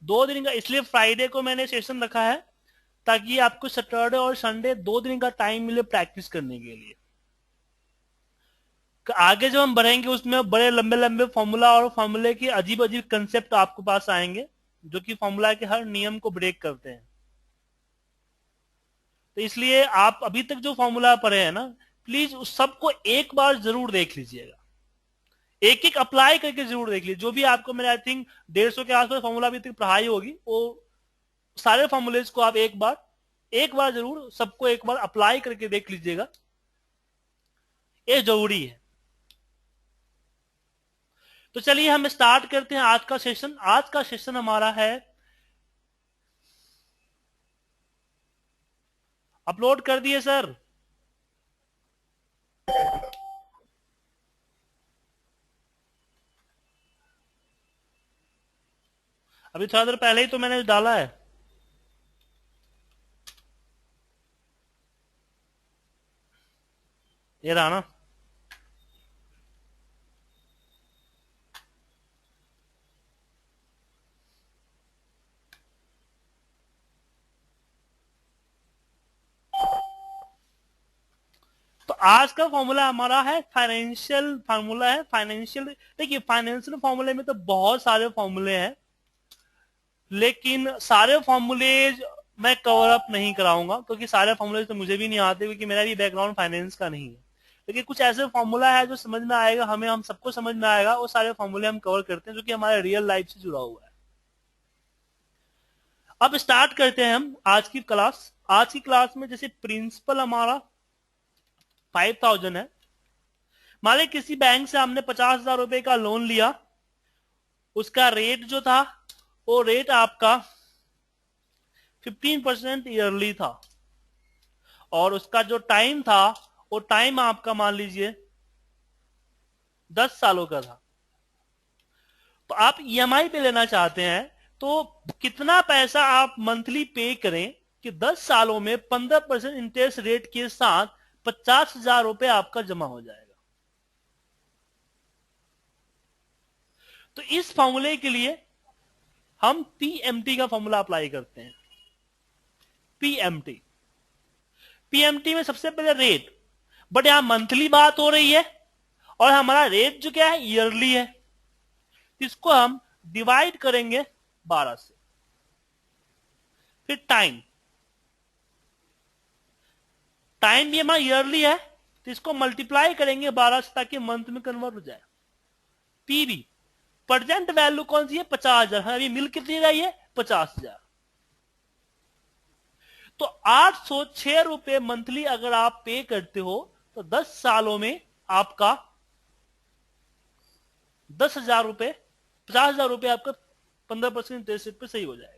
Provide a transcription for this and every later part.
2 दिन का, इसलिए फ्राइडे को मैंने सेशन रखा है ताकि आपको सैटरडे और संडे 2 दिन का टाइम मिले प्रैक्टिस करने के लिए। आगे जब हम बढ़ेंगे उसमें बड़े लंबे लंबे फॉर्मूला और फॉर्मूले के अजीब अजीब कंसेप्ट आपके पास आएंगे जो कि फॉर्मूला के हर नियम को ब्रेक करते हैं। तो इसलिए आप अभी तक जो फॉर्मूला पढ़े हैं ना, प्लीज उस सबको एक बार जरूर देख लीजिएगा, एक एक अप्लाई करके जरूर देख लीजिए। जो भी आपको मैंने आई थिंक 150 के आसपास फॉर्मूला अभी तक पढ़ाई होगी, वो सारे फॉर्मूलेज को आप एक बार जरूर सबको एक बार अप्लाई करके देख लीजिएगा, ये जरूरी है। तो चलिए हम स्टार्ट करते हैं आज का सेशन। आज का सेशन हमारा है, अपलोड कर दिए सर? अभी थोड़ा देर पहले ही तो मैंने डाला है। ये रहा ना। तो आज का फॉर्मूला हमारा है फाइनेंशियल फॉर्मूला है, फाइनेंशियल। देखिए फाइनेंशियल फॉर्मूले में तो बहुत सारे फॉर्मूले हैं, लेकिन सारे फॉर्मूले मैं कवर अप नहीं कराऊंगा क्योंकि सारे फॉर्मूले तो मुझे भी नहीं आते, क्योंकि मेरा भी बैकग्राउंड फाइनेंस का नहीं है। लेकिन कुछ ऐसे फॉर्मूला है जो समझ में आएगा हमें, हम सबको समझ में आएगा, वो सारे फॉर्मूले हम कवर करते हैं जो कि हमारे रियल लाइफ से जुड़ा हुआ है। अब स्टार्ट करते हैं हम आज की क्लास। आज की क्लास में जैसे प्रिंसिपल हमारा 5000 है। मान ली किसी बैंक से हमने 50,000 रुपए का लोन लिया, उसका रेट जो था वो रेट आपका 15% ईयरली था, और उसका जो टाइम था वो टाइम आपका मान लीजिए 10 सालों का था। तो आप ईएमआई पे लेना चाहते हैं तो कितना पैसा आप मंथली पे करें कि 10 सालों में 15% इंटरेस्ट रेट के साथ 50,000 रुपए आपका जमा हो जाएगा। तो इस फॉर्मूले के लिए हम पीएमटी का फॉर्मूला अप्लाई करते हैं। पीएमटी में सबसे पहले रेट, बट यहां मंथली बात हो रही है और हमारा रेट जो क्या है ईयरली है, इसको हम डिवाइड करेंगे 12 से। फिर टाइम भी हमारा ईयरली है तो इसको मल्टीप्लाई करेंगे 12 से ताकि मंथ में कन्वर्ट हो जाए। पीवी प्रेजेंट वैल्यू कौन सी है? 50,000। अभी मिल कितनी रही है? 50,000। तो 806 रुपए मंथली अगर आप पे करते हो तो 10 सालों में आपका 10,000 रुपए, 50,000 रुपए आपका 15% इंटरेस्ट रेट पे सही हो जाएगा।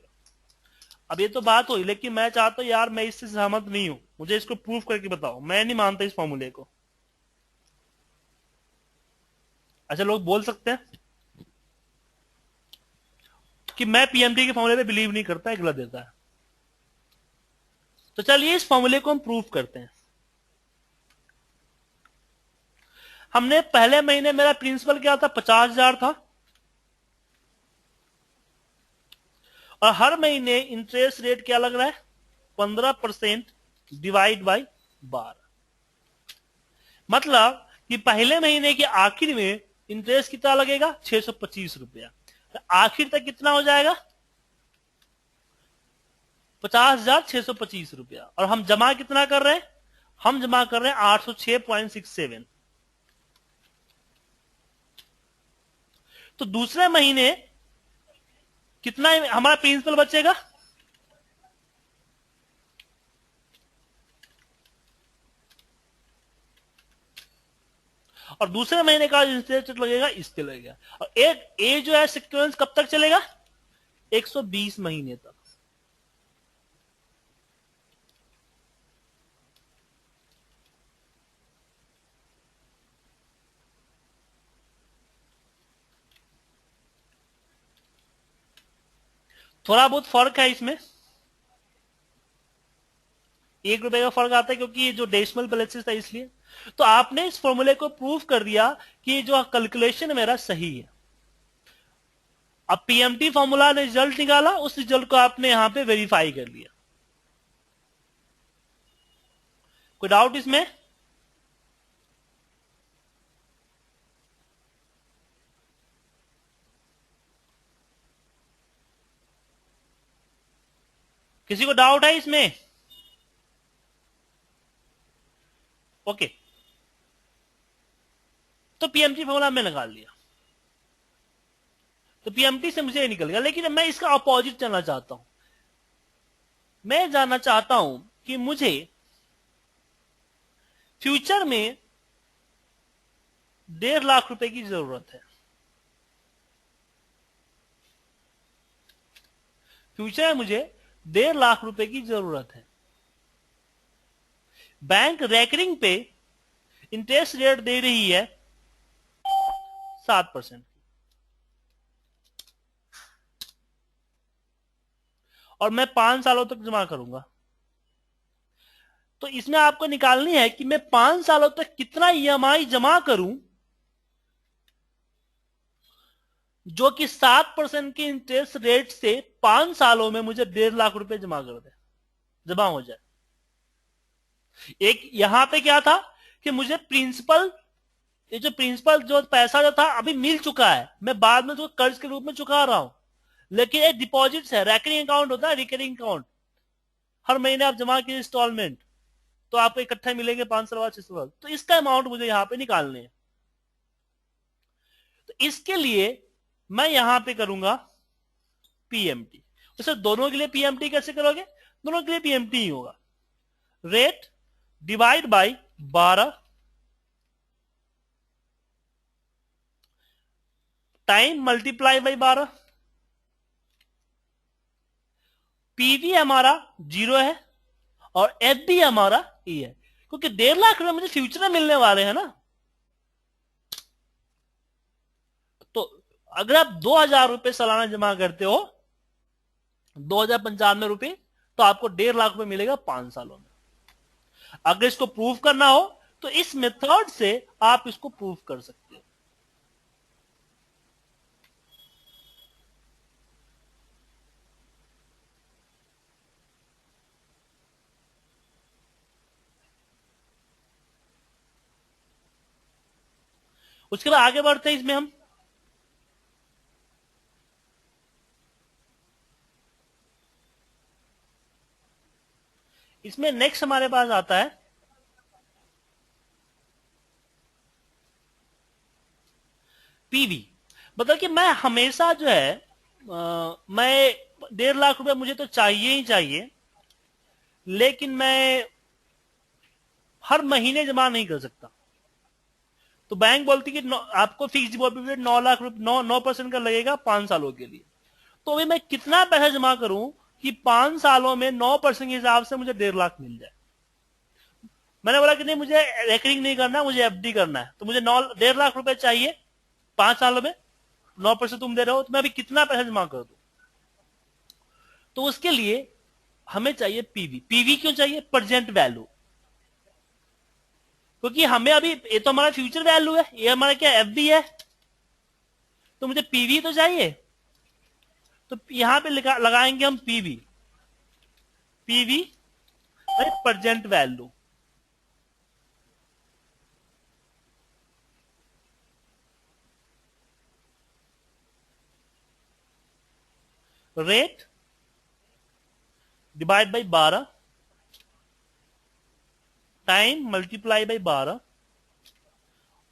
अब ये तो बात हुई, लेकिन मैं चाहता हूं यार मैं इससे सहमत नहीं हूं, मुझे इसको प्रूफ करके बताओ, मैं नहीं मानता इस फॉर्मूले को। अच्छा लोग बोल सकते हैं कि मैं पीएमटी के फॉर्मूले पे बिलीव नहीं करता, गलत देता है। तो चलिए इस फॉर्मूले को हम प्रूफ करते हैं। हमने पहले महीने मेरा प्रिंसिपल क्या था? 50,000 था, और हर महीने इंटरेस्ट रेट क्या लग रहा है? 15% डिवाइड बाई 12। मतलब कि पहले महीने के आखिर में इंटरेस्ट कितना लगेगा? 625 रुपया। आखिर तक कितना हो जाएगा? 50,625 रुपया। और हम जमा कितना कर रहे हैं? हम जमा कर रहे हैं 806.67। तो दूसरे महीने कितना हमारा प्रिंसिपल बचेगा? और दूसरे महीने का इंटरेस्ट लगेगा इस पे लगेगा। और एक ए जो है सिक्वेंस कब तक चलेगा? 120 महीने तक। थोड़ा बहुत फर्क है इसमें, 1 रुपए का फर्क आता है क्योंकि ये जो डेसिमल बैलेंसेस था इसलिए। तो आपने इस फॉर्मूले को प्रूफ कर दिया कि जो कैलकुलेशन मेरा सही है। अब पीएमटी फॉर्मूला ने रिजल्ट निकाला, उस रिजल्ट को आपने यहां पे वेरीफाई कर लिया। कोई डाउट इसमें? किसी को डाउट है इसमें? ओके, तो पीएमटी फॉर्मूला में निकाल लिया, तो पीएमटी से मुझे निकल गया। लेकिन मैं इसका अपोजिट जानना चाहता हूं। मैं जानना चाहता हूं कि मुझे फ्यूचर में 1.5 लाख रुपए की जरूरत है। फ्यूचर में मुझे 1.5 लाख रुपए की जरूरत है। बैंक रेकरिंग पे इंटरेस्ट रेट दे रही है 7%, और मैं 5 सालों तक जमा करूंगा। तो इसमें आपको निकालनी है कि मैं 5 सालों तक कितना ईएमआई जमा करूं जो कि 7% के इंटरेस्ट रेट से 5 सालों में मुझे 1.5 लाख रुपए जमा हो जाए। एक यहां पे क्या था कि मुझे प्रिंसिपल, ये जो प्रिंसिपल जो पैसा जो था अभी मिल चुका है, मैं बाद में उसको कर्ज के रूप में चुका रहा हूं। लेकिन एक डिपॉजिट है, रैकरिंग अकाउंट होता है, रिकरिंग अकाउंट, हर महीने आप जमा कीजिए इंस्टॉलमेंट, तो आपको इकट्ठे मिलेंगे 5 साल बाद 6 साल बाद। तो इसका अमाउंट मुझे यहां पे निकालने है। तो इसके लिए मैं यहां पे करूंगा पीएमटी। तो दोनों के लिए पीएमटी कैसे करोगे? दोनों के लिए पीएमटी ही होगा। Rate divide by 12 time multiply by 12। PV हमारा 0 है और एफडी हमारा ई है, क्योंकि 1.5 लाख रुपए मुझे फ्यूचर में मिलने वाले हैं ना। तो अगर आप 2,000 रुपए सालाना जमा करते हो, 2,095 रुपए, तो आपको 1.5 लाख रुपए मिलेगा 5 सालों में। अगर इसको प्रूव करना हो तो इस मेथड से आप इसको प्रूव कर सकते हो। उसके बाद आगे बढ़ते हैं इसमें हम। इसमें नेक्स्ट हमारे पास आता है पीवी। मतलब कि मैं हमेशा जो है मैं 1.5 लाख रुपए मुझे तो चाहिए ही चाहिए, लेकिन मैं हर महीने जमा नहीं कर सकता। तो बैंक बोलती कि आपको फिक्स डिपॉजिट 9 लाख रुपए 9% का लगेगा 5 सालों के लिए। तो अभी मैं कितना पैसा जमा करूं कि 5 सालों में 9% के हिसाब से मुझे 1.5 लाख मिल जाए? मैंने बोला कि नहीं, मुझे रेकरिंग नहीं करना, मुझे एफडी करना है। तो मुझे 1.5 लाख रुपए चाहिए 5 सालों में, 9% तुम दे रहे हो, तो मैं अभी कितना पैसा जमा कर दूं? तो उसके लिए हमें चाहिए पीवी। पीवी क्यों चाहिए? Present value. क्योंकि हमें अभी, ये तो हमारा फ्यूचर वैल्यू है, ये हमारा क्या एफडी है, तो मुझे पीवी तो चाहिए। तो यहां पे लगाएंगे हम PV. PV present value. Rate divide by 12 time multiply by 12,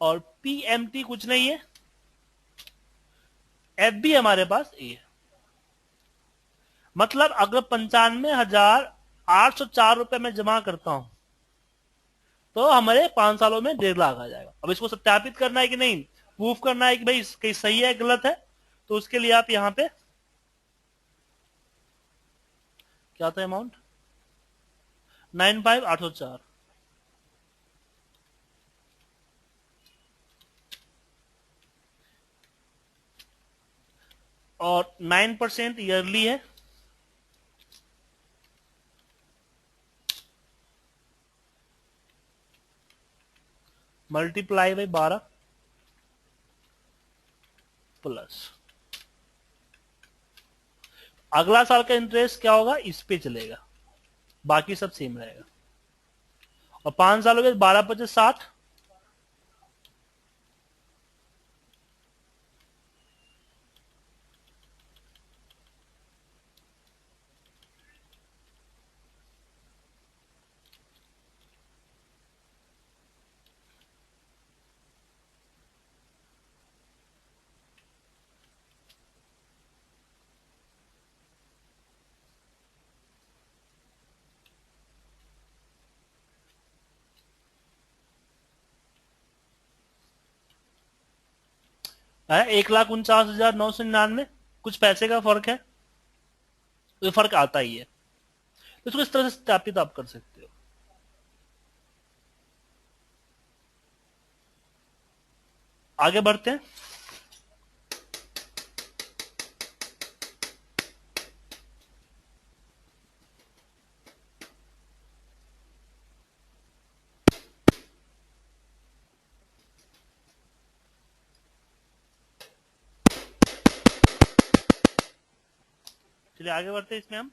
और पीएमटी कुछ नहीं है, एफ भी हमारे पास ए है। मतलब अगर 95,804 रुपए में जमा करता हूं तो हमारे 5 सालों में 1.5 लाख आ जाएगा। अब इसको सत्यापित करना है कि नहीं, प्रूफ करना है कि भाई कहीं सही है गलत है, तो उसके लिए आप यहां पे क्या था अमाउंट, 95,804, और 9% ईयरली है, मल्टीप्लाई बाई 12 प्लस अगला साल का इंटरेस्ट क्या होगा, इस पे चलेगा, बाकी सब सेम रहेगा। और 5 साल हो गए, 12 × 5 = 60। है 1,49,999, कुछ पैसे का फर्क है, तो फर्क आता ही है, तो इसको इस तरह से सत्यापित आप कर सकते हो। आगे बढ़ते हैं। चलिए आगे बढ़ते हैं इसमें हम।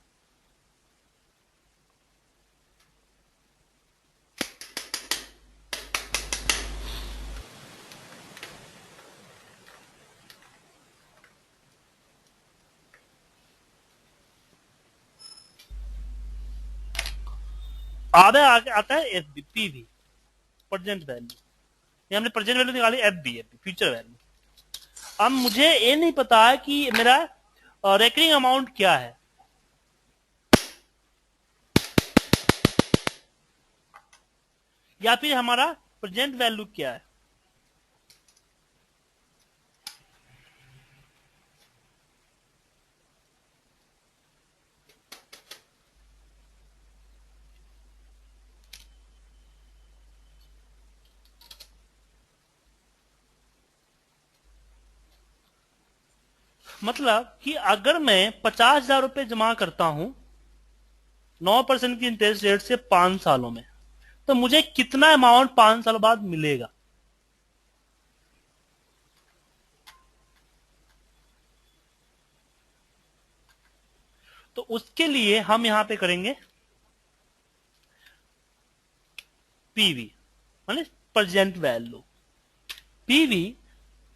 आगे आगे आता है एफ बी, पी भी, प्रेजेंट वैल्यू। ये हमने प्रेजेंट वैल्यू निकाली, एफ बी, फ्यूचर वैल्यू। अब मुझे ये नहीं पता है कि मेरा रेकरिंग अमाउंट क्या है, या फिर हमारा प्रेजेंट वैल्यू क्या है। मतलब कि अगर मैं 50,000 रुपए जमा करता हूं 9% की इंटरेस्ट रेट से 5 सालों में, तो मुझे कितना अमाउंट 5 साल बाद मिलेगा। तो उसके लिए हम यहां पे करेंगे पीवी, माने present value. PV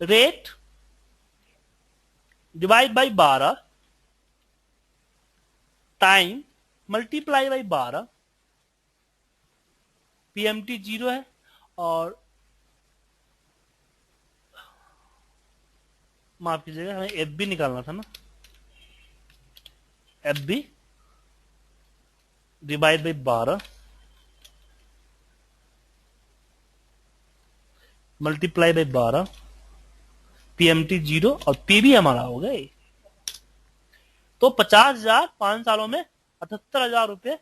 rate divide by 12 time multiply by 12, PMT 0 है, और माफ कीजिएगा, हमें एफ बी निकालना था ना, F B divide by 12 multiply by 12, PMT 0, और पीबी हमारा हो गए। तो 50,000 5 सालों में 78,000 रुपए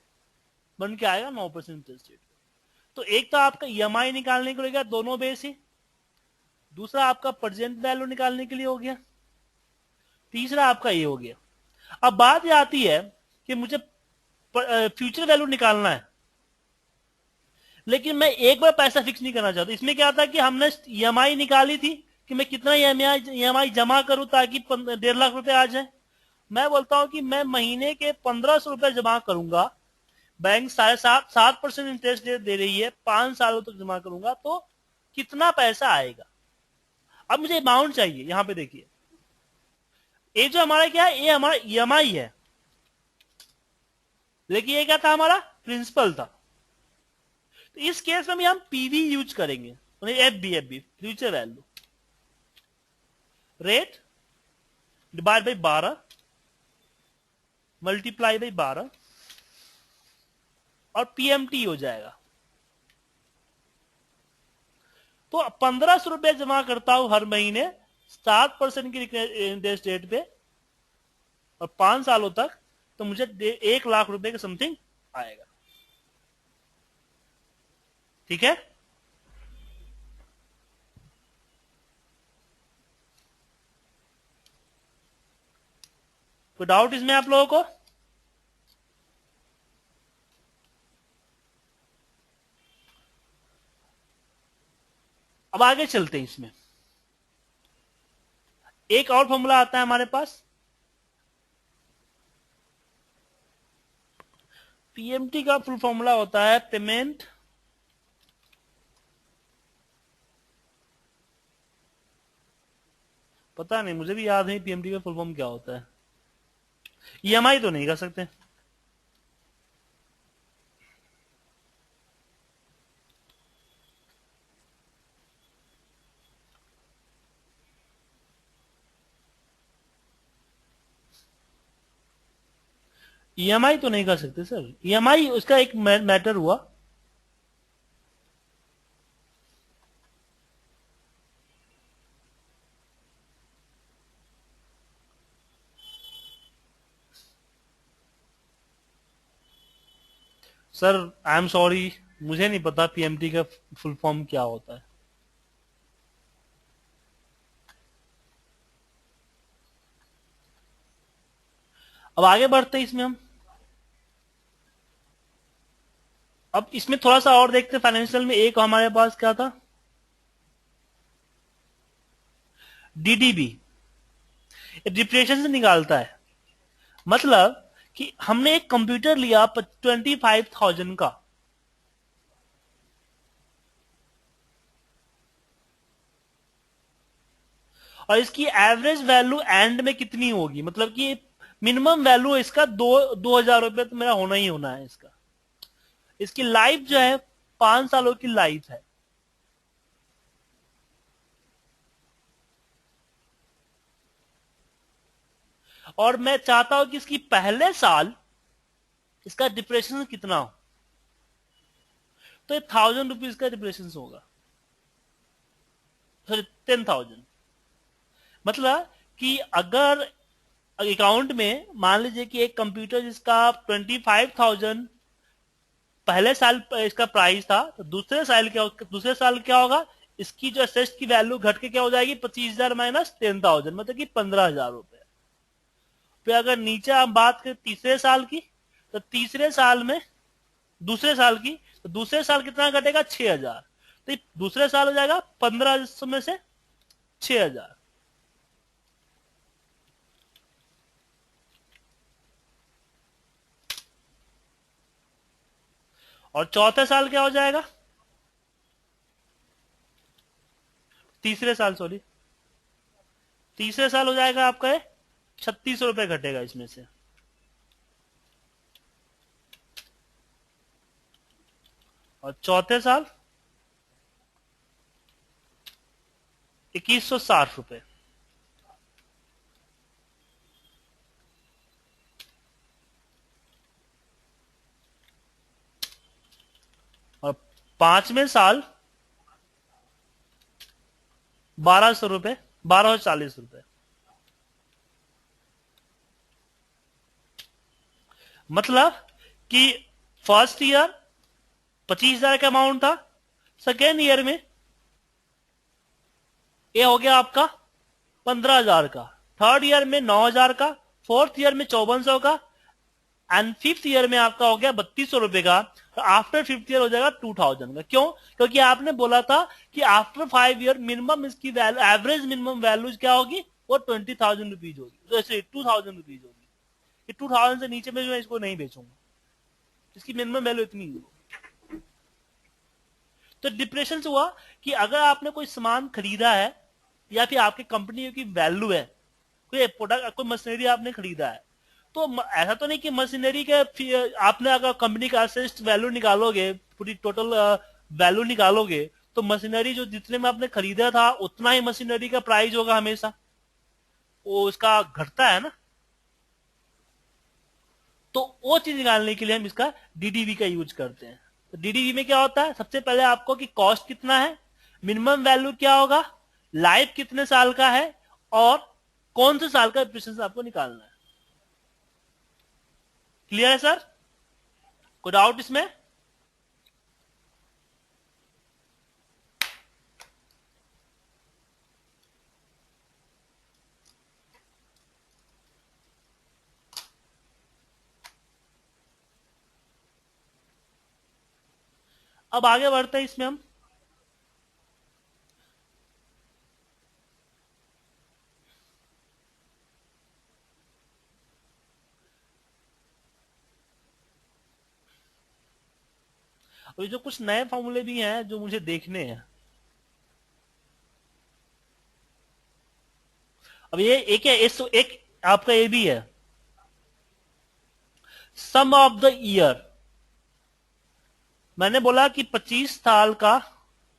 बन के आएगा 9% इंटरेस्ट रेट। तो एक तो आपका ईएमआई निकालने के लिए गया, दोनों बेस ही। दूसरा आपका प्रेजेंट वैल्यू निकालने के लिए हो गया। तीसरा आपका ये हो गया। अब बात ये आती है कि मुझे फ्यूचर वैल्यू निकालना है, लेकिन मैं एक बार पैसा फिक्स नहीं करना चाहता। इसमें क्या था कि हमने ईएमआई निकाली थी कि मैं कितना ईएमआई जमा करूं ताकि 1.5 लाख रुपए आ जाए। मैं बोलता हूं कि मैं महीने के 1,500 रुपए जमा करूंगा, बैंक 7.5% इंटरेस्ट दे रही है, 5 सालों तक जमा करूंगा, तो कितना पैसा आएगा। अब मुझे अमाउंट चाहिए। यहां पे देखिए, ये जो हमारा क्या है, ये हमारा ईएमआई है, लेकिन ये क्या था, हमारा प्रिंसिपल था। तो इस केस में हम पीवी यूज करेंगे, F B future value rate divide by 12 multiply by 12 और पीएमटी हो जाएगा। तो 1,500 रुपए जमा करता हूं हर महीने 7% की इंटरेस्ट रेट पे, और 5 सालों तक, तो मुझे 1 लाख रुपए के समथिंग आएगा। ठीक है, कोई डाउट इसमें आप लोगों को? अब आगे चलते हैं। इसमें एक और फॉर्मूला आता है हमारे पास, पीएमटी का फुल फॉर्मूला होता है पेमेंट पता नहीं, मुझे भी याद नहीं पीएमटी का फुल फॉर्म क्या होता है। ईएमआई तो नहीं कर सकते। ईएमआई तो नहीं कर सकते सर, ईएमआई उसका एक मैटर हुआ। सर आई एम सॉरी, मुझे नहीं पता पीएमटी का फुल फॉर्म क्या होता है। अब आगे बढ़ते हैं इसमें हम। अब इसमें थोड़ा सा और देखते हैं फाइनेंशियल में। एक हमारे पास क्या था, डीडीबी, डिप्रेशन से निकालता है। मतलब कि हमने एक कंप्यूटर लिया 25,000 का, और इसकी एवरेज वैल्यू एंड में कितनी होगी, मतलब कि मिनिमम वैल्यू इसका 2,000 रुपये तो मेरा होना ही होना है इसका। इसकी लाइफ जो है 5 सालों की लाइफ है। और मैं चाहता हूं कि इसकी पहले साल इसका डिप्रेशन कितना हो, तो 1,000 रुपीज का डिप्रेशन होगा, सॉरी 10,000। मतलब कि अगर अकाउंट में मान लीजिए कि एक कंप्यूटर जिसका 25,000 पहले साल इसका प्राइस था, तो दूसरे साल क्या होगा, इसकी जो एसेट की वैल्यू घट के क्या हो जाएगी, 25,000 माइनस 10,000, मतलब कि 15,000 रुपए। फिर अगर नीचे हम बात करें तीसरे साल की, तो तीसरे साल में दूसरे साल की, तो दूसरे साल कितना घटेगा, 6,000। तो दूसरे साल हो जाएगा 1500 में से 6,000। और चौथे साल क्या हो जाएगा, तीसरे साल सॉरी, तीसरे साल हो जाएगा आपका 3,600 रुपए घटेगा इसमें से। और चौथे साल 2,160 रुपए। और पांचवें साल 1,200 रुपए, 1,240 रुपए। मतलब कि फर्स्ट ईयर 25,000 का अमाउंट था, सेकेंड ईयर में ये हो गया आपका 15,000 का, थर्ड ईयर में 9,000 का, फोर्थ ईयर में 5,400 का, एंड फिफ्थ ईयर में आपका हो गया 3,200 रुपए का। तो आफ्टर फिफ्थ ईयर हो जाएगा 2,000 का। क्यों? क्योंकि आपने बोला था कि आफ्टर 5 ईयर मिनिमम इसकी वैल्यू, एवरेज मिनिमम वैल्यू क्या होगी, वो 20,000 रुपीज होगी, तो ऐसे 2,000 रुपीज होगी। ये 2,000 से नीचे में मैं इसको नहीं बेचूंगा, इसकी मिनिमम वैल्यू इतनी होगी। तो डिप्रेशन से हुआ कि अगर आपने कोई सामान खरीदा है, या फिर आपकी कंपनी की वैल्यू है, कोई प्रोडक्ट, कोई मशीनरी आपने खरीदा है, तो ऐसा तो नहीं कि मशीनरी के आपने अगर कंपनी का असेस्ट वैल्यू निकालोगे, पूरी टोटल वैल्यू निकालोगे, तो मशीनरी जो जितने में आपने खरीदा था उतना ही मशीनरी का प्राइस होगा हमेशा, वो उसका घटता है ना। तो वो चीज निकालने के लिए हम इसका डीडीवी का यूज करते हैं। तो डीडीवी में क्या होता है, सबसे पहले आपको कि कॉस्ट कितना है, मिनिमम वैल्यू क्या होगा, लाइफ कितने साल का है, और कौन से साल का डिप्रेशन आपको निकालना है। क्लियर है सर? कोई डाउट इसमें? अब आगे बढ़ते हैं इसमें हम। अभी जो कुछ नए फॉर्मूले भी हैं जो मुझे देखने हैं। अब ये एक है, एक आपका ये भी है, सम ऑफ द ईयर। मैंने बोला कि 25 साल का,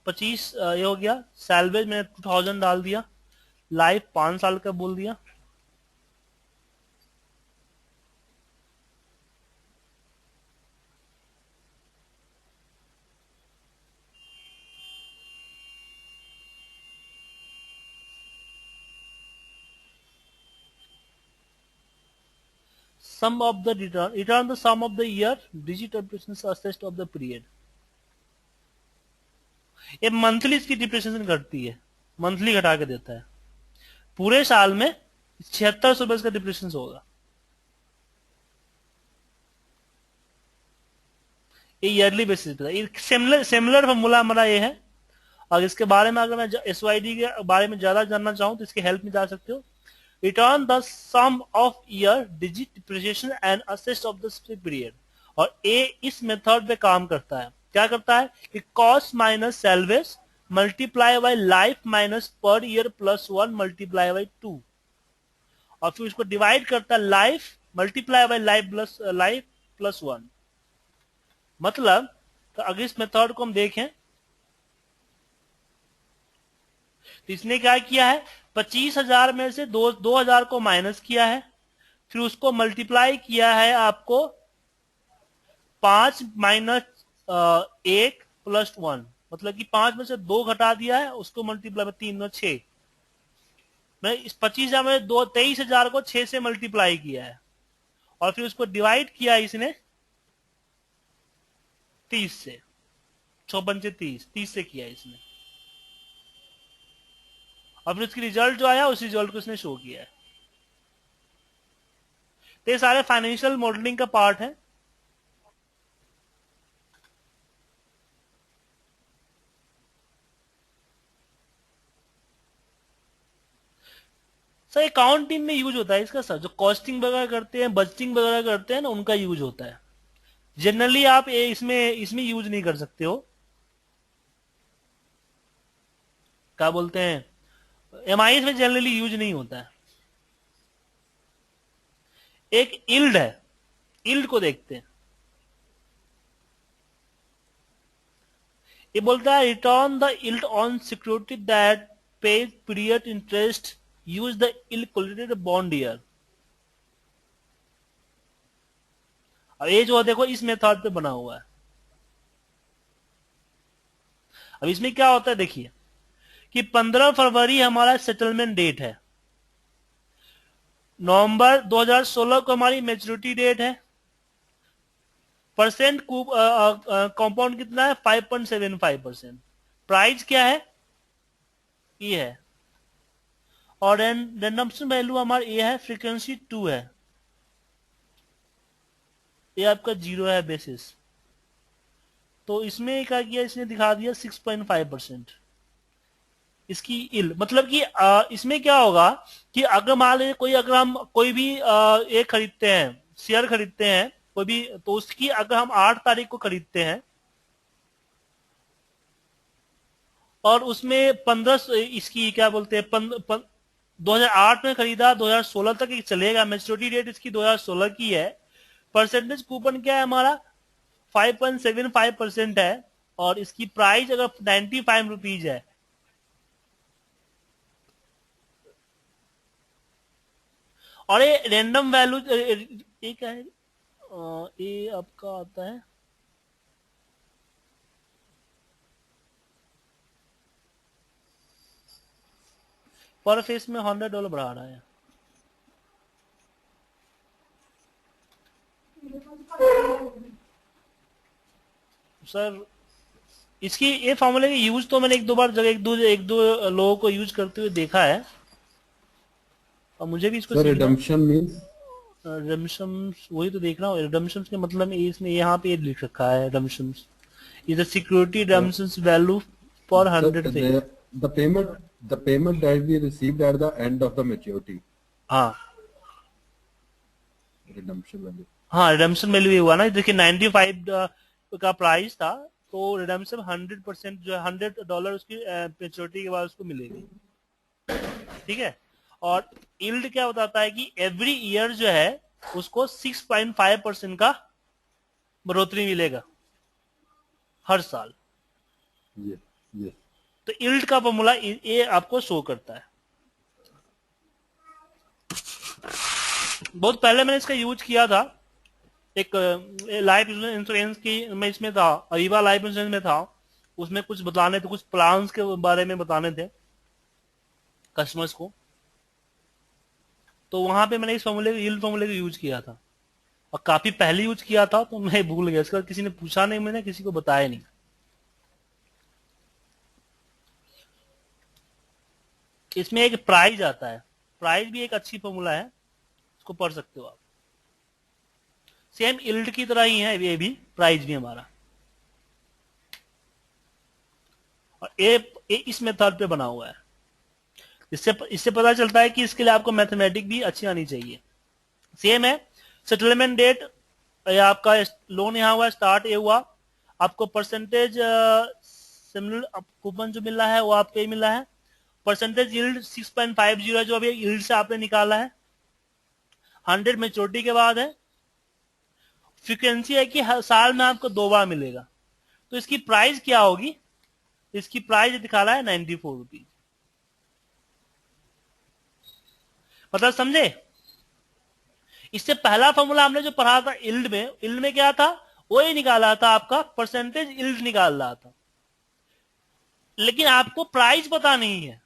25 ये हो गया, सैलवेज मैंने 2000 डाल दिया, लाइफ 5 साल का बोल दिया। Sum of the return the sum of the year, digit depreciation assessed of the period। ये मंथली इसकी डिप्रिसिएशन घटती है, मंथली घटा के देता है। पूरे साल में 7600 रुपए का डिप्रिसिएशन होगा। ये ईयरली बेसिस पे है। सिमिलर फॉर्मूला हमारा ये है। और इसके बारे में अगर मैं एसवाईडी के बारे में ज्यादा जानना चाहूं तो इसकी हेल्प में जा सकते हो। Return the sum of year, digit depreciation and asset of the period. और ए इस मेथड पे काम करता है। क्या करता है कि cost minus salvage multiply by life minus per year plus 1 multiply by 2, और फिर उसको डिवाइड करता है life multiply by life plus 1। मतलब तो अगर इस मेथड को हम देखें तो इसने क्या किया है, 25,000 में से 2000 को माइनस किया है, फिर उसको मल्टीप्लाई किया है आपको 5 माइनस 1 प्लस 1, मतलब कि 5 में से 2 घटा दिया है, उसको मल्टीप्लाई में 3 में 6। मैं इस 25,000 में 23,000 को 6 से मल्टीप्लाई किया है, और फिर उसको डिवाइड किया इसने 30 से, 6 पंचे 30 से किया इसने, और फिर उसकी रिजल्ट जो आया उस रिजल्ट को इसने शो किया है। तो ये सारे फाइनेंशियल मॉडलिंग का पार्ट है। सर अकाउंटिंग में यूज होता है इसका सर, जो कॉस्टिंग वगैरह करते हैं, बजटिंग वगैरह करते हैं ना, उनका यूज होता है। जनरली आप इसमें यूज नहीं कर सकते हो। क्या बोलते हैं, एमआईएस में जनरली यूज नहीं होता है। एक इल्ड है, इल्ड को देखते हैं। ये बोलता है return the yield on security that pays period interest, use the yield collated bond year. अब ये जो देखो इस मेथड पे बना हुआ है। अब इसमें क्या होता है देखिए कि 15 फरवरी हमारा सेटलमेंट डेट है, नवंबर 2016 को हमारी मेच्योरिटी डेट है, परसेंट कंपाउंड कितना है 5.75%, प्राइस क्या है ये है, और रेडम्पशन वैल्यू हमारा ये है, फ्रीक्वेंसी 2 है, ये आपका 0 है बेसिस। तो इसमें क्या किया, इसने दिखा दिया 6.5%। इसकी इल मतलब कि इसमें क्या होगा कि अगर मान लीजिए अगर हम कोई भी एक खरीदते हैं, शेयर खरीदते हैं कोई भी, तो उसकी अगर हम 8 तारीख को खरीदते हैं और उसमें 15 इसकी क्या बोलते हैं 2008 में खरीदा, 2016 तक ये चलेगा, मेच्योरिटी डेट इसकी 2016 की है। परसेंटेज कूपन क्या है हमारा 5.75% है, और इसकी प्राइस अगर 95 रुपीज है, और ये रैंडम वैल्यू ये क्या है, ये आपका आता है पर फेस में $100 बढ़ा रहा है। सर इसकी ये फॉर्मूले की यूज तो मैंने एक दो बार जगह एक दो लोगों को यूज करते हुए देखा है, और मुझे भी इसको रिडम्पशन मींस, रिडम्पशन वही तो देख रहा हूँ। रिडम्पशन के मतलब में इसमें यहाँ पे लिख रखा है, redemption is the security redemption value पर 100 पे। the payment that we received at the end of the maturity, हाँ redemption value। हाँ, रिडम्पशन वैल्यू ये हुआ ना, देखिए 95 का प्राइस था, तो रिडेम्पशन 100% जो है $100 उसकी मैच्योरिटी के बाद उसको मिलेगी। ठीक है, और यील्ड क्या बताता है कि एवरी ईयर जो है उसको 6.5% का बढ़ोतरी मिलेगा हर साल। Yes, yes. तो यील्ड का फॉर्मूला ये आपको शो करता है। बहुत पहले मैंने इसका यूज किया था, एक लाइफ इंश्योरेंस की मैं इसमें था, अविवा लाइफ इंश्योरेंस में था, उसमें कुछ बताने थे, कुछ प्लान्स के बारे में बताने थे कस्टमर्स को, तो वहां पे मैंने इस फॉर्मूले यील्ड फॉर्मूले का यूज किया था, और काफी पहले यूज किया था तो मैं भूल गया, इसका किसी ने पूछा नहीं, मैंने किसी को बताया नहीं। इसमें एक प्राइज आता है, प्राइज भी एक अच्छी फॉर्मूला है, इसको पढ़ सकते हो आप। सेम यील्ड की तरह ही है ये भी, प्राइज भी हमारा, और ये इस मेथड पे बना हुआ है। इससे इससे पता चलता है कि इसके लिए आपको मैथमेटिक भी अच्छी आनी चाहिए। सेम है, सेटलमेंट डेट, आपका लोन यहाँ हुआ, स्टार्ट ये हुआ, आपको परसेंटेज कूपन जो मिल रहा है वो आपको ये मिल रहा है, परसेंटेज यील्ड 6.50 है जो अभी यील्ड से आपने निकाला है, 100 मेच्योरिटी के बाद है, फ्रीक्वेंसी है कि हर साल में आपको 2 बार मिलेगा। तो इसकी प्राइस क्या होगी, इसकी प्राइस दिखा रहा है 94 रुपीज। मतलब समझे, इससे पहला फॉर्मूला हमने जो पढ़ा था यील्ड में क्या था, वो ही निकाला था, आपका परसेंटेज यील्ड निकाल रहा था, लेकिन आपको प्राइस पता नहीं है।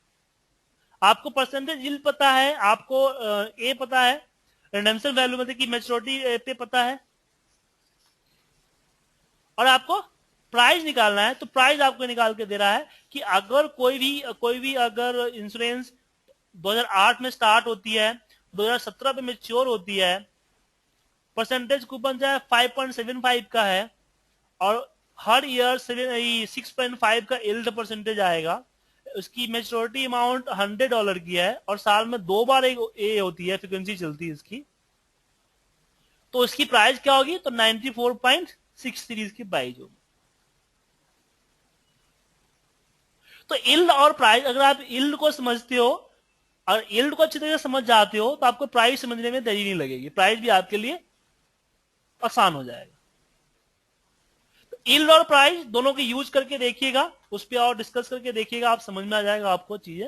आपको परसेंटेज यील्ड पता है, आपको ए पता है, रिडेम्पशन वैल्यू मतलब कि मैच्योरिटी पे पता है, और आपको प्राइस निकालना है। तो प्राइस आपको निकाल के दे रहा है कि अगर कोई भी अगर इंश्योरेंस 2008 में स्टार्ट होती है, 2017 में मैच्योर होती है, परसेंटेज कूपन जो है 5.75 का है, और हर ईयर 6.5 का यील्ड परसेंटेज आएगा, उसकी मैच्योरिटी अमाउंट $100 की है, और साल में 2 बार ए होती है, फ्रीक्वेंसी चलती है इसकी, तो इसकी प्राइस क्या होगी, तो 94.63 इसकी प्राइस होगी। तो यील्ड और प्राइस, अगर आप यील्ड को समझते हो और यील्ड को अच्छी तरह से समझ जाते हो तो आपको प्राइस समझने में देरी नहीं लगेगी, प्राइस भी आपके लिए आसान हो जाएगा। यील्ड और प्राइस दोनों के यूज करके देखिएगा, उस पर और डिस्कस करके देखिएगा, आप समझ में आ जाएगा आपको चीजें।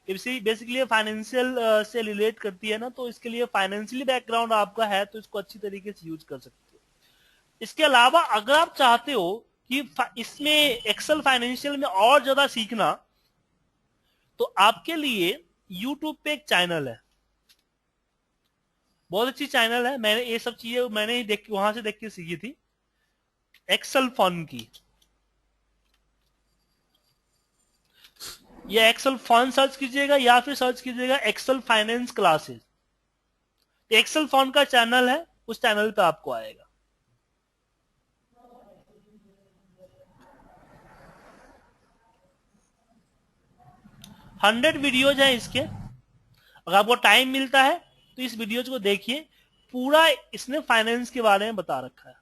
बेसिकली फाइनेंशियल से रिलेट करती है ना, तो इसके लिए फाइनेंशियली बैकग्राउंड आपका है तो इसको अच्छी तरीके से यूज कर सकते हो। इसके अलावा अगर आप चाहते हो कि इसमें एक्सेल फाइनेंशियल में और ज्यादा सीखना, तो आपके लिए यूट्यूब पे एक चैनल है, बहुत अच्छी चैनल है, मैंने ये सब चीजें मैंने ही वहां से देख के सीखी थी, एक्सेल फन की। या एक्सेल फन सर्च कीजिएगा या फिर सर्च कीजिएगा Excel finance classes. Excel fun का चैनल है, उस चैनल पे आपको आएगा। हंड्रेड वीडियोज हैं इसके, अगर आपको टाइम मिलता है तो इस वीडियोज को देखिए, पूरा इसने फाइनेंस के बारे में बता रखा है।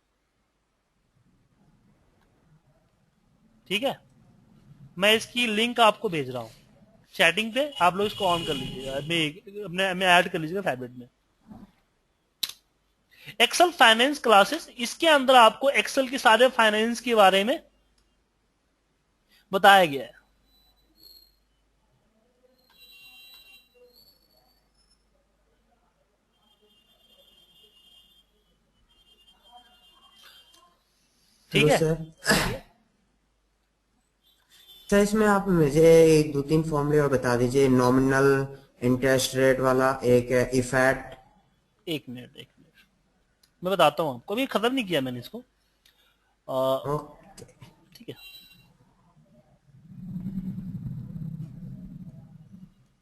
ठीक है, मैं इसकी लिंक आपको भेज रहा हूं चैटिंग पे, आप लोग इसको ऑन कर लीजिएगा, अपने ऐड कर लीजिएगा फेवरेट में। एक्सेल फाइनेंस क्लासेस, इसके अंदर आपको एक्सेल के सारे फाइनेंस के बारे में बताया गया है। ठीक हेलो है, सर। सर इसमें आप मुझे एक 2-3 फॉर्मूले और बता दीजिए, नॉमिनल इंटरेस्ट रेट वाला, एक है इफेक्ट। एक मिनट मैं बताता हूं आपको, अभी खत्म नहीं किया मैंने इसको। ओके। ठीक है,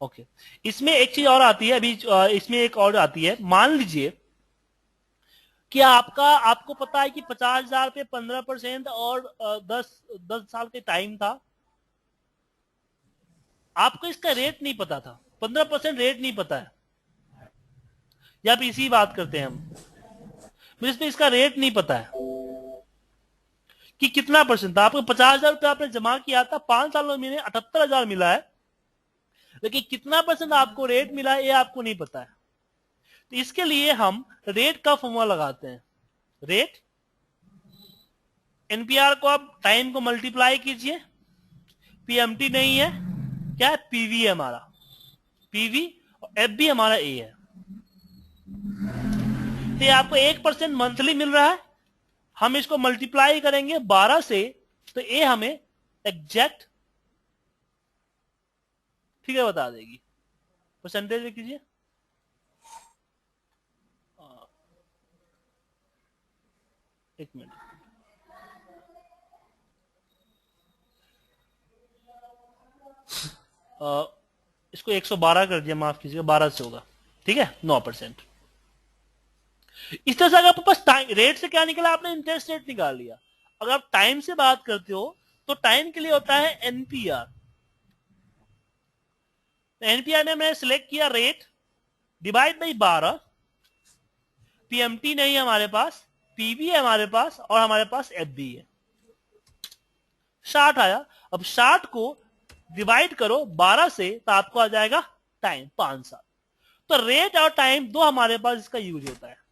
ओके। इसमें एक चीज और आती है अभी, इसमें एक और आती है, मान लीजिए कि आपको पता है कि 50,000 पे 15% और 10 साल के टाइम था, आपको इसका रेट नहीं पता था, 15% रेट नहीं पता है, या फिर इसी बात करते हैं हम, मुझे इसका रेट नहीं पता है कि कितना परसेंट था। आपको 50,000 रुपया आपने जमा किया था, 5 सालों में 78,000 मिला है, लेकिन कितना परसेंट आपको रेट मिला है ये आपको नहीं पता है। तो इसके लिए हम रेट का फॉर्मूला लगाते हैं। रेट, एनपीआर को आप टाइम को मल्टीप्लाई कीजिए, पीएमटी नहीं है, क्या है, पीवी है हमारा, पीवी, और एफ भी हमारा ए है। तो ये आपको 1% मंथली मिल रहा है, हम इसको मल्टीप्लाई करेंगे 12 से, तो ए हमें एग्जैक्ट फिगर बता देगी। परसेंटेज लिख लीजिए, एक मिनट, इसको 112 कर दिया, माफ कीजिएगा, 12 से होगा, ठीक है, 9%। इस तरह से अगर आपके पास टाइम रेट से क्या निकला, आपने इंटरेस्ट रेट निकाल लिया। अगर आप टाइम से बात करते हो तो टाइम के लिए होता है एनपीआर। एनपीआर में मैंने सिलेक्ट किया रेट डिवाइड बाई 12, पीएमटी नहीं है हमारे पास, पीवी है हमारे पास, और हमारे पास एफ भी है, 60 आया। अब 60 को डिवाइड करो 12 से, तो आपको आ जाएगा टाइम 5 साल। तो रेट और टाइम दो हमारे पास इसका यूज होता है।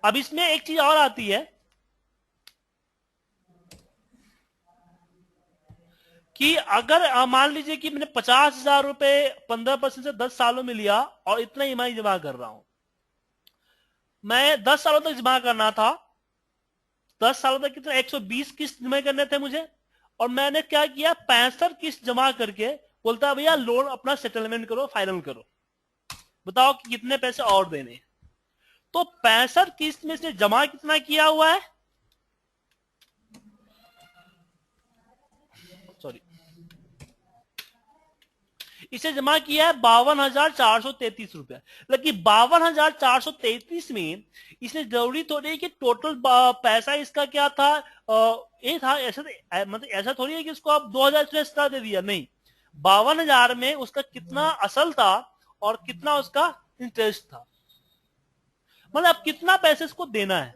अब इसमें एक चीज और आती है कि अगर मान लीजिए कि मैंने 50,000 रुपए 15% से 10 सालों में लिया और इतना ईएमआई जमा कर रहा हूं, मैं 10 सालों तक जमा करना था, 10 सालों तक कितना 120 किस्त जमा करने थे मुझे, और मैंने क्या किया, 65 किस्त जमा करके बोलता भैया लोन अपना सेटलमेंट करो, फाइनल करो, बताओ कि कितने पैसे और देने। तो 65 किस्त में से जमा कितना किया हुआ है, सॉरी, इसे जमा किया है 52,433 रुपया। लेकिन 52,433 में इसने जरूरी थोड़ी है कि टोटल पैसा इसका क्या था, ये था, ऐसा मतलब ऐसा थोड़ी है कि उसको आप 2,000 एक्स्ट्रा दे दिया, नहीं, 52,000 में उसका कितना असल था और कितना उसका इंटरेस्ट था, मतलब आप कितना पैसे इसको देना है।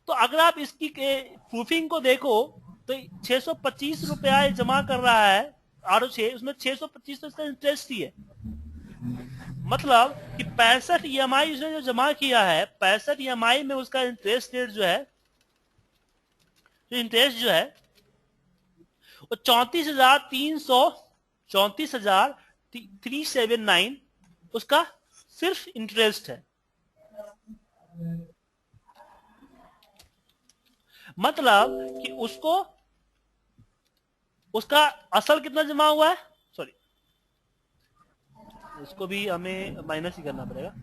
तो अगर आप इसकी प्रूफिंग को देखो तो 625 रुपया जमा कर रहा है, और उसमें 625 तो इसका इंटरेस्ट ही है, मतलब कि 65 ईएमआई उसने जो जमा किया है, 65 ईएमआई में उसका इंटरेस्ट रेट जो है, जो इंटरेस्ट जो है वो 34,379 उसका सिर्फ इंटरेस्ट है। मतलब कि उसको उसका असल कितना जमा हुआ है, सॉरी, इसको भी हमें माइनस ही करना पड़ेगा,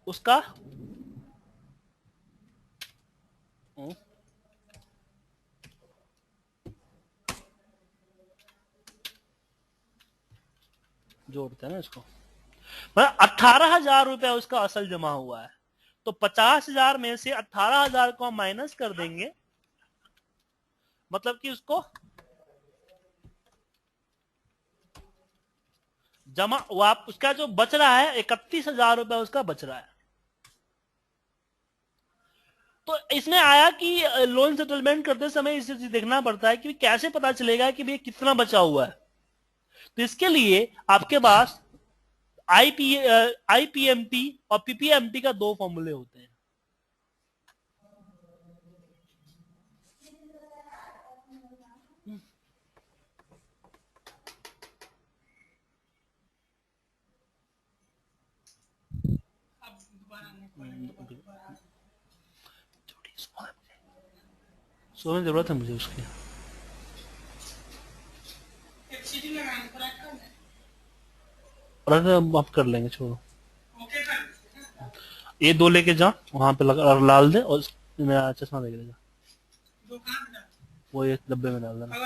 उसका जोड़ते हैं ना इसको, मतलब 18,000 रुपया उसका असल जमा हुआ है। तो 50,000 में से 18,000 को हम माइनस कर देंगे, मतलब कि उसको जमा उसका जो बच रहा है 31,000 रुपया उसका बच रहा है। तो इसमें आया कि लोन सेटलमेंट करते समय इसे देखना पड़ता है कि कैसे पता चलेगा कि भैया कितना बचा हुआ है। तो इसके लिए आपके पास आईपीएमटी और पीपीएमटी का दो फॉर्मूले होते हैं। सो में जरूरत है मुझे उसकी, और आप कर लेंगे, छोड़ो, ये दो लेके जा वहां पे लगा और लाल दे, और मेरा चश्मा देख लेगा, वो ये डब्बे में डाल देना,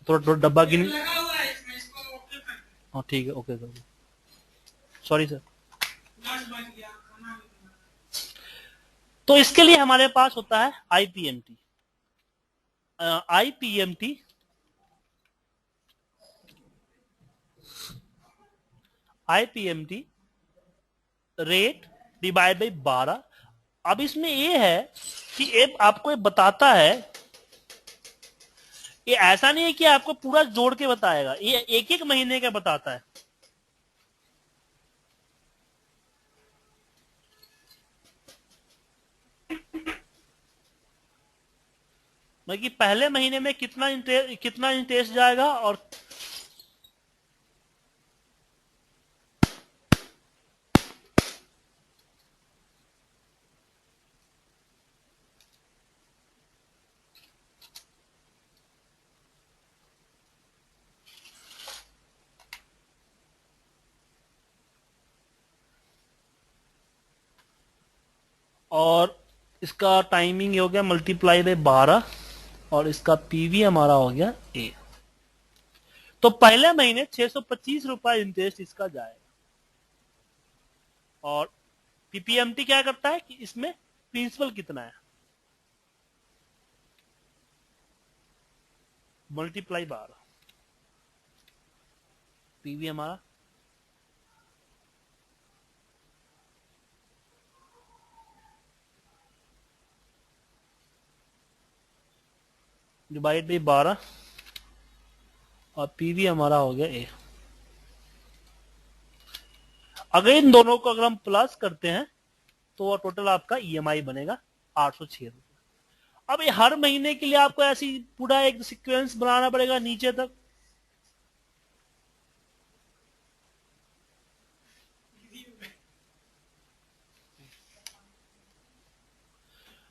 थोड़ा डब्बा गिन, हाँ ठीक है, ओके कर दो, सॉरी सर। तो इसके लिए हमारे पास होता है IPMT. IPMT IPMT rate divide by 12। अब इसमें ये है कि ये आपको ये बताता है, ये ऐसा नहीं है कि आपको पूरा जोड़ के बताएगा, ये एक एक महीने का बताता है। मतलब कि पहले महीने में कितना इंटरेस्ट जाएगा और इसका टाइमिंग हो गया मल्टीप्लाई बाय 12 और इसका पीवी हमारा हो गया ए। तो पहले महीने 625 रुपए इंटरेस्ट इसका जाएगा। और पीपीएमटी क्या करता है कि इसमें प्रिंसिपल कितना है, मल्टीप्लाई 12, पीवी हमारा डिवाइड बाई 12 और पीवी हमारा हो गया ए। अगर इन दोनों को अगर हम प्लस करते हैं तो टोटल आपका ईएमआई बनेगा 806 रुपए। अब ये हर महीने के लिए आपको ऐसी पूरा एक सीक्वेंस बनाना पड़ेगा नीचे तक।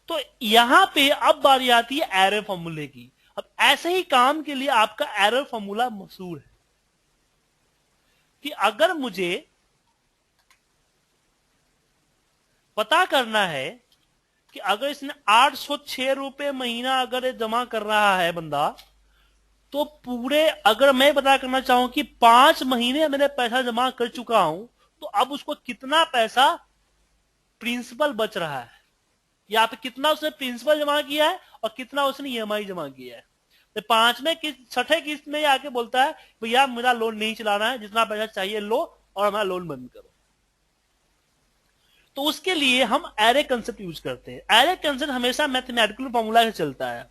तो यहां पे अब बारी आती है एरर फॉर्मूले की। अब ऐसे ही काम के लिए आपका एरर फॉर्मूला मशहूर है कि अगर मुझे पता करना है कि अगर इसने 806 रुपए महीना अगर ये जमा कर रहा है बंदा, तो पूरे अगर मैं पता करना चाहूं कि 5 महीने मैंने पैसा जमा कर चुका हूं, तो अब उसको कितना पैसा प्रिंसिपल बच रहा है, या पे कितना उसने प्रिंसिपल जमा किया है और कितना उसने ईएमआई जमा किया है। तो 5वें किस्त 6ठे किस्त में आके बोलता है भैया मेरा लोन नहीं चलाना है, जितना पैसा चाहिए लो और हमारा लोन बंद करो। तो उसके लिए हम एरे कंसेप्ट यूज करते हैं। एरे कंसेप्ट हमेशा मैथमेटिकल फॉर्मूला से चलता है।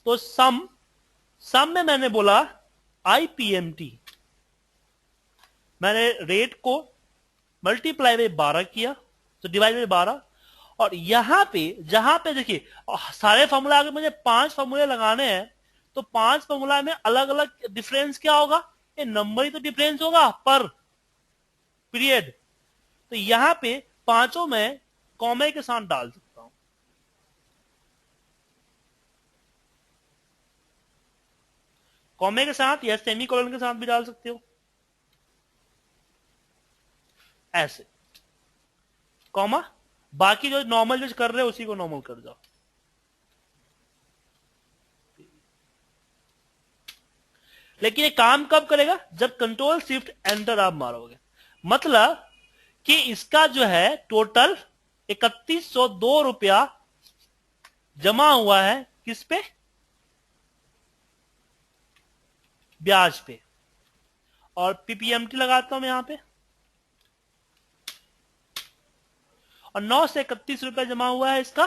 तो सम में मैंने बोला आईपीएमटी, मैंने रेट को मल्टीप्लाई बाय 12 किया तो डिवाइड बाय 12। और यहां पे जहां पे देखिए सारे फॉर्मूला अगर मुझे 5 फॉर्मूले लगाने हैं तो 5 फॉर्मूला में अलग अलग डिफरेंस क्या होगा, ये नंबर ही तो डिफरेंस होगा पर पीरियड। तो यहां पे पांचों में कॉमे के साथ डाल सकता हूं। कॉमे के साथ या सेमी कोलन के साथ भी डाल सकते हो, ऐसे कॉमा, बाकी जो नॉर्मल जो कर रहे हो उसी को नॉर्मल कर जाओ। लेकिन ये काम कब करेगा, जब कंट्रोल शिफ्ट एंटर आप मारोगे। मतलब कि इसका जो है टोटल 3102 रुपया जमा हुआ है किस पे, ब्याज पे। और पीपीएमटी लगाता हूं मैं यहां पे, और 9 से 31 रुपया जमा हुआ है इसका,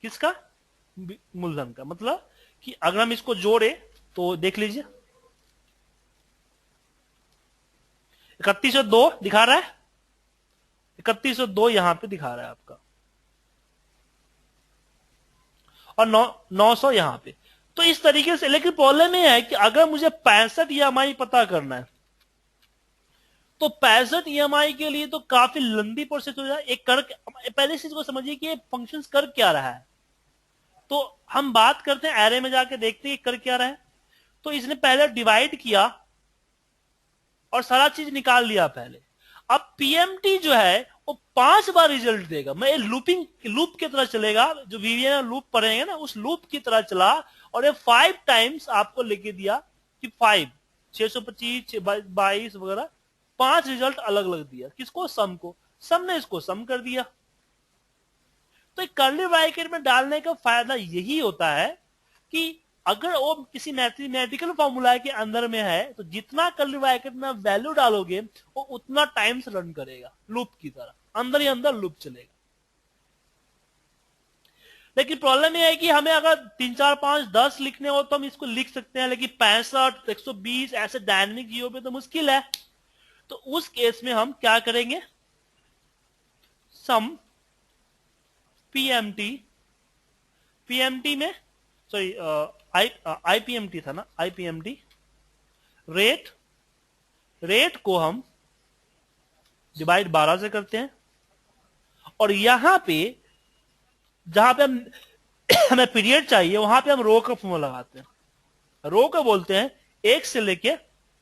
किसका, मूलधन का। मतलब कि अगर हम इसको जोड़े तो देख लीजिए 3102 दिखा रहा है, 3102 यहां पे दिखा रहा है आपका, और 900 यहां पे। तो इस तरीके से, लेकिन प्रॉब्लम यह है कि अगर मुझे 65 ईएमआई पता करना है तो 65 ईएमआई के लिए तो काफी लंबी प्रोसेस हो जाए। एक कर, पहले चीज को समझिए कि ये फंक्शन कर क्या रहा है। तो हम बात करते हैं एरे में जाके देखते हैं कर क्या रहा है। तो इसने पहले डिवाइड किया और सारा चीज निकाल लिया पहले। अब पीएमटी जो है वो 5 बार रिजल्ट देगा। मैं लूप की तरह चलेगा, जो वीवीएन लूप पढ़ेंगे ना उस लूप की तरह चला, और ये 5 टाइम्स आपको लेके दिया कि 5 625 22 वगैरह 5 रिजल्ट अलग अलग दिया। किसको, सम को। सम ने इसको सम कर दिया। तो एक कर्ली ब्रैकेट में डालने का फायदा यही होता है कि अगर वो किसी मैथमेटिकल फॉर्मूला के अंदर में है तो जितना कर्ली ब्रैकेट में वैल्यू डालोगे वो उतना टाइम से रन करेगा, लूप की तरह अंदर ही अंदर लूप चलेगा। लेकिन प्रॉब्लम यह है कि हमें अगर 3 4 5 10 लिखने हो तो हम इसको लिख सकते हैं, लेकिन 65 120 ऐसे डायनेमिक जीओ पे तो मुश्किल है। तो उस केस में हम क्या करेंगे, सम पीएमटी, पीएमटी में सॉरी आईपीएमटी था ना, आईपीएमटी रेट, रेट को हम डिवाइड 12 से करते हैं और यहां पे जहां पे हम हमें पीरियड चाहिए वहां पे हम रो का फॉर्मूला लगाते हैं। रो को बोलते हैं 1 से लेके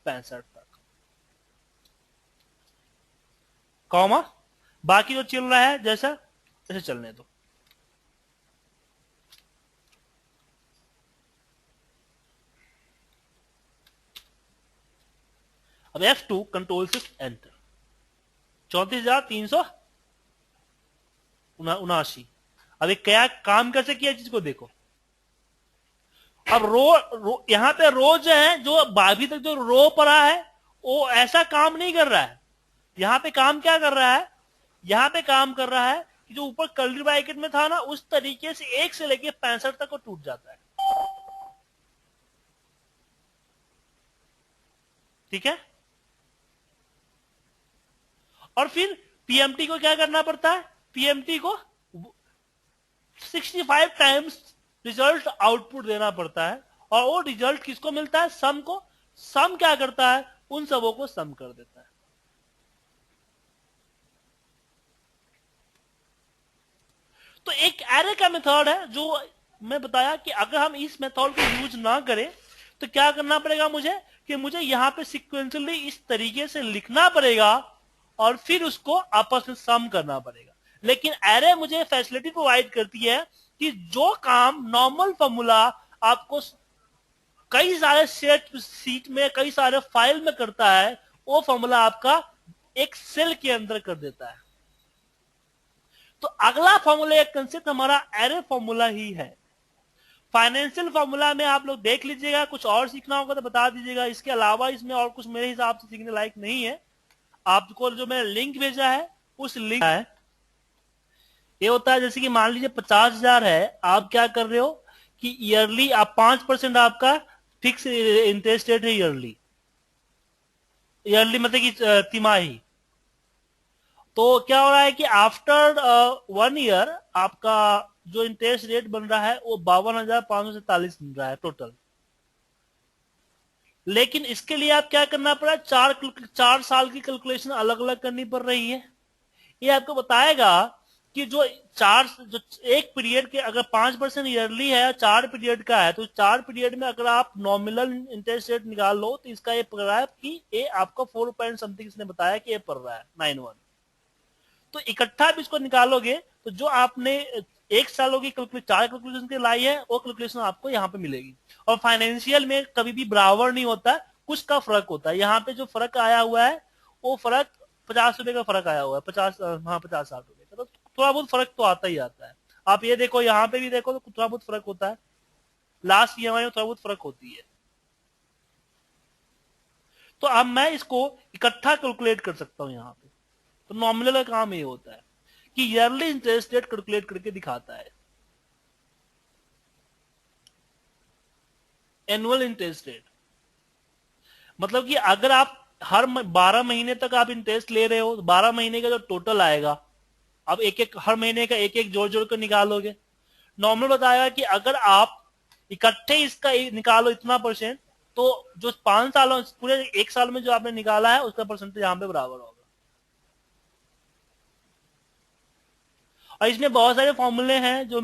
65 तक, कॉमा बाकी जो चल रहा है जैसा ऐसे चलने दो। अब F2 कंट्रोल शिफ्ट एंटर, 34,379। अब एक क्या काम कैसे किया चीज को देखो। अब रो यहां पे रो जो है, जो अभी तक जो रो पड़ा है वो ऐसा काम नहीं कर रहा है। यहां पे काम क्या कर रहा है, यहां पे काम कर रहा है कि जो ऊपर कर्ली ब्रैकेट में था ना उस तरीके से 1 से लेके 65 तक वो टूट जाता है। ठीक है। और फिर पीएमटी को क्या करना पड़ता है, पीएमटी को 65 टाइम्स रिजल्ट आउटपुट देना पड़ता है और वो रिजल्ट किसको मिलता है, सम को। सम क्या करता है, उन सबों को सम कर देता है। तो एक एरे का मेथड है जो मैं बताया कि अगर हम इस मेथड को यूज ना करें तो क्या करना पड़ेगा मुझे, कि मुझे यहां पे सिक्वेंशियली इस तरीके से लिखना पड़ेगा और फिर उसको आपस में सम करना पड़ेगा। लेकिन एरे मुझे फैसिलिटी प्रोवाइड करती है कि जो काम नॉर्मल फॉर्मूला आपको कई सारे सीट में कई सारे फाइल में करता है वो फॉर्मूला आपका एक सेल के अंदर कर देता है। तो अगला फॉर्मूला एक कंसेप्ट हमारा एरे फॉर्मूला ही है। फाइनेंशियल फॉर्मूला में आप लोग देख लीजिएगा, कुछ और सीखना होगा तो बता दीजिएगा। इसके अलावा इसमें और कुछ मेरे हिसाब से सीखने लायक नहीं है। आपको जो मैंने लिंक भेजा है उस लिंक है, ये होता है जैसे कि मान लीजिए 50,000 है, आप क्या कर रहे हो कि ईयरली आप 5% आपका फिक्स इंटरेस्ट रेट है ईयरली, ईयरली मतलब कि तिमाही। तो क्या हो रहा है कि आफ्टर 1 ईयर आपका जो इंटरेस्ट रेट बन रहा है वो 52,547 बन रहा है टोटल। लेकिन इसके लिए आप क्या करना पड़ा, 4 साल की कैलकुलेशन अलग अलग करनी पड़ रही है। ये आपको बताएगा कि जो एक पीरियड के अगर 5% ईयरली है, 4 पीरियड का है, तो 4 पीरियड में अगर आप नॉमिनल इंटरेस्ट रेट निकाल लो तो इसका ये पड़ रहा है कि ये आपका 4 पॉइंट समथिंग इसने बताया कि ये पड़ रहा है 91। तो इकट्ठा भी इसको निकालोगे तो जो आपने 1 सालों की 4 कैलकुलेशन के लाई है वो कैलकुलेशन आपको यहाँ पे मिलेगी। और फाइनेंशियल में कभी भी बराबर नहीं होता, कुछ का फर्क होता है। यहाँ पे जो फर्क आया हुआ है वो फर्क 50 रुपए का फर्क आया हुआ है, 50-60 रुपए का, तो थोड़ा बहुत फर्क तो आता ही आता है। आप ये देखो, यहाँ पे भी देखो तो थोड़ा बहुत फर्क होता है, लास्ट ईएमआई में थोड़ा बहुत फर्क होती है। तो अब मैं इसको इकट्ठा कैलकुलेट कर सकता हूँ यहाँ पे। तो नॉमिनल का काम ये होता है कि ईयरली इंटरेस्ट रेट कैलकुलेट करके दिखाता है। एनुअल इंटरेस्ट रेट मतलब कि अगर आप हर 12 महीने तक आप इंटरेस्ट ले रहे हो, 12 महीने का जो टोटल आएगा, अब हर महीने का एक जोड़ जोड़ कर निकालोगे। नॉर्मल बताएगा कि अगर आप इकट्ठे इसका निकालो इतना %, तो जो 5 सालों पूरे 1 साल में जो आपने निकाला है उसका परसेंटेज यहां पे बराबर होगा। और इसमें बहुत सारे फॉर्मूले हैं जो